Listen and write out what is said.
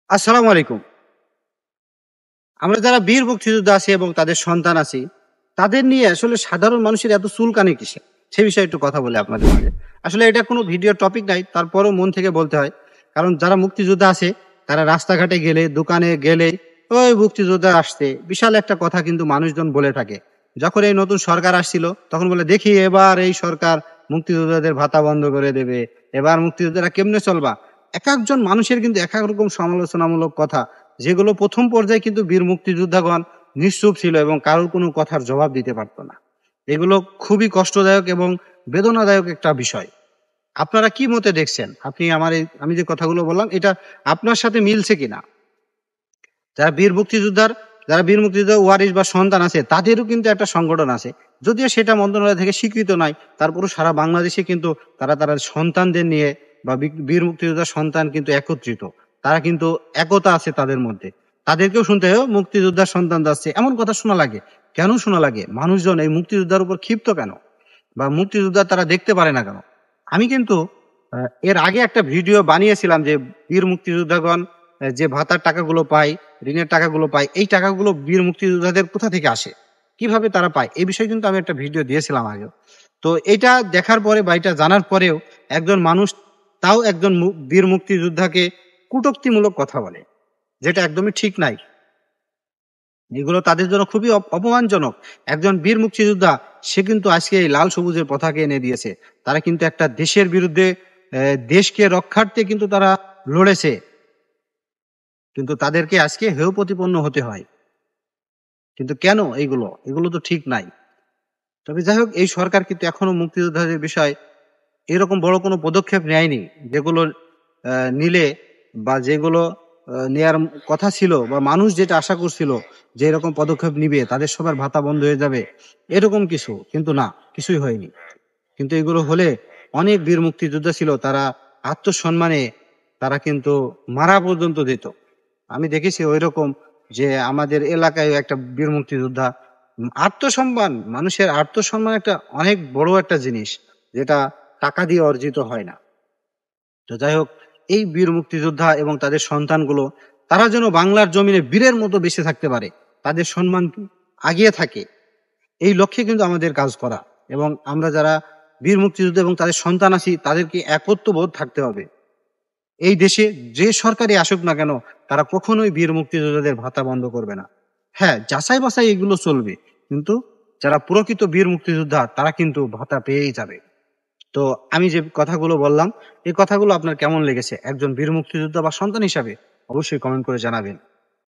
আসসালামু আলাইকুম। আমরা যারা বীর মুক্তিযোদ্ধা আছি এবং তাদের সন্তান আছি, তাদের নিয়ে আসলে সাধারণ মানুষের এত চুলকানি কিসের? সে বিষয়ে একটু কথা বলি আপনাদের মাঝে। আসলে এটা কোনো ভিডিও টপিক নাই, তারপরেও মন থেকে বলতে হয়। কারণ যারা মুক্তিযোদ্ধা আছে, তারা রাস্তাঘাটে গেলে, দোকানে গেলে, "ওই মুক্তিযোদ্ধা আসছে।" বিশাল একটা কথা কিন্তু মানুষজন বলে থাকে। যখন এই নতুন সরকার আসছিল, তখন বলে, "দেখি এবার এই সরকার মুক্তিযোদ্ধাদের ভাতা বন্ধ করে দেবে। এবার মুক্তিযোদ্ধারা কেমনে চলবা?" একেকজন মানুষের কিন্তু একেক রকম সমালোচনামূলক কথা। যেগুলো ১ম পর্যায়ে কিন্তু বীর মুক্তিযোদ্ধাগণ নিশ্চুপ ছিল এবং কারোর কোনো কথার জবাব দিতে পারত না। এগুলো খুবই কষ্টদায়ক এবং বেদনাদায়ক একটা বিষয়। আপনারা কি মতে দেখছেন? আপনি আমার আমি যে কথাগুলো বললাম, এটা আপনার সাথে মিলছে কিনা? যারা বীর মুক্তিযোদ্ধার যারা বীর মুক্তিযোদ্ধার ওয়ারিশ বা সন্তান আছে, তাদেরও কিন্তু একটা সংগঠন আছে। যদিও সেটা মন্ত্রণালয় থেকে স্বীকৃত নয়, তারপরেও সারা বাংলাদেশে কিন্তু তারা সন্তানদের নিয়ে বা বীর মুক্তিযোদ্ধার সন্তান কিন্তু একত্রিত। তারা কিন্তু একতা আছে তাদের মধ্যে। তাদেরকেও শুনতে হয়, মুক্তিযোদ্ধার সন্তান যাচ্ছে। এমন কথা শোনা লাগে। কেন শোনা লাগে? মানুষজন এই মুক্তিযোদ্ধার উপর ক্ষিপ্ত কেন? বা মুক্তিযোদ্ধা তারা দেখতে পারে না কেন? আমি কিন্তু এর আগে একটা ভিডিও বানিয়েছিলাম যে বীর মুক্তিযোদ্ধাগণ যে ভাতার টাকাগুলো পায়, ঋণের টাকাগুলো পায়, এই টাকাগুলো বীর মুক্তিযোদ্ধাদের কোথা থেকে আসে? কিভাবে তারা পায়? এই বিষয়ে কিন্তু আমি একটা ভিডিও দিয়েছিলাম আগেও। তো এইটা দেখার পরে বা এটা জানার পরেও একজন মানুষ তাও একজন বীর মুক্তিযোদ্ধাকে কটূক্তিমূলক কথা বলে। যেটা একদমই ঠিক নাই। এগুলো তাদের জন্য খুবই অপমানজনক। একজন বীর মুক্তিযোদ্ধা সে কিন্তু আজকে এই লাল সবুজের পতাকা এনে দিয়েছে। তারা কিন্তু একটা দেশের বিরুদ্ধে দেশকে রক্ষার্থে কিন্তু তারা লড়েছে। কিন্তু তাদেরকে আজকে হেয় প্রতিপন্ন হতে হয়। কিন্তু কেন এইগুলো? এগুলো তো ঠিক নাই। তবে যাই হোক, এই সরকার কিন্তু এখনো মুক্তিযোদ্ধাদের বিষয়ে এরকম বড় কোনো পদক্ষেপ নেয়নি। যেগুলো নিলে বা যেগুলো নেয়ার কথা ছিল বা মানুষ যেটা আশা করছিল যে এরকম পদক্ষেপ নিবে, তাদের সবার ভাতা বন্ধ হয়ে যাবে, এরকম কিছু। কিন্তু না, কিছুই হয়নি। কিন্তু এগুলো হলে অনেক বীর মুক্তিযোদ্ধা ছিল, তারা আত্মসম্মানে তারা কিন্তু মারা পর্যন্ত যেত। আমি দেখেছি ঐরকম যে আমাদের এলাকায় একটা বীর মুক্তিযোদ্ধা আত্মসম্মান, মানুষের আত্মসম্মান একটা অনেক বড় একটা জিনিস, যেটা টাকা দিয়ে অর্জিত হয় না। তো যাই হোক, এই বীর মুক্তিযোদ্ধা এবং তাদের সন্তানগুলো তারা যেন বাংলার জমিনে বীরের মতো বেঁচে থাকতে পারে, তাদের সম্মান আগিয়ে থাকে, এই লক্ষ্যে কিন্তু আমাদের কাজ করা। এবং আমরা যারা বীর মুক্তিযোদ্ধা এবং তাদের সন্তান আছি, তাদেরকে একত্ববোধ থাকতে হবে। এই দেশে যে সরকারই আসুক না কেন, তারা কখনোই বীর মুক্তিযোদ্ধাদের ভাতা বন্ধ করবে না। হ্যাঁ, যাচাই বাছাই এগুলো চলবে, কিন্তু যারা প্রকৃত বীর মুক্তিযোদ্ধা তারা কিন্তু ভাতা পেয়েই যাবে। তো আমি যে কথাগুলো বললাম, এই কথাগুলো আপনার কেমন লেগেছে একজন বীর মুক্তিযোদ্ধা বা সন্তান হিসাবে? অবশ্যই কমেন্ট করে জানাবেন।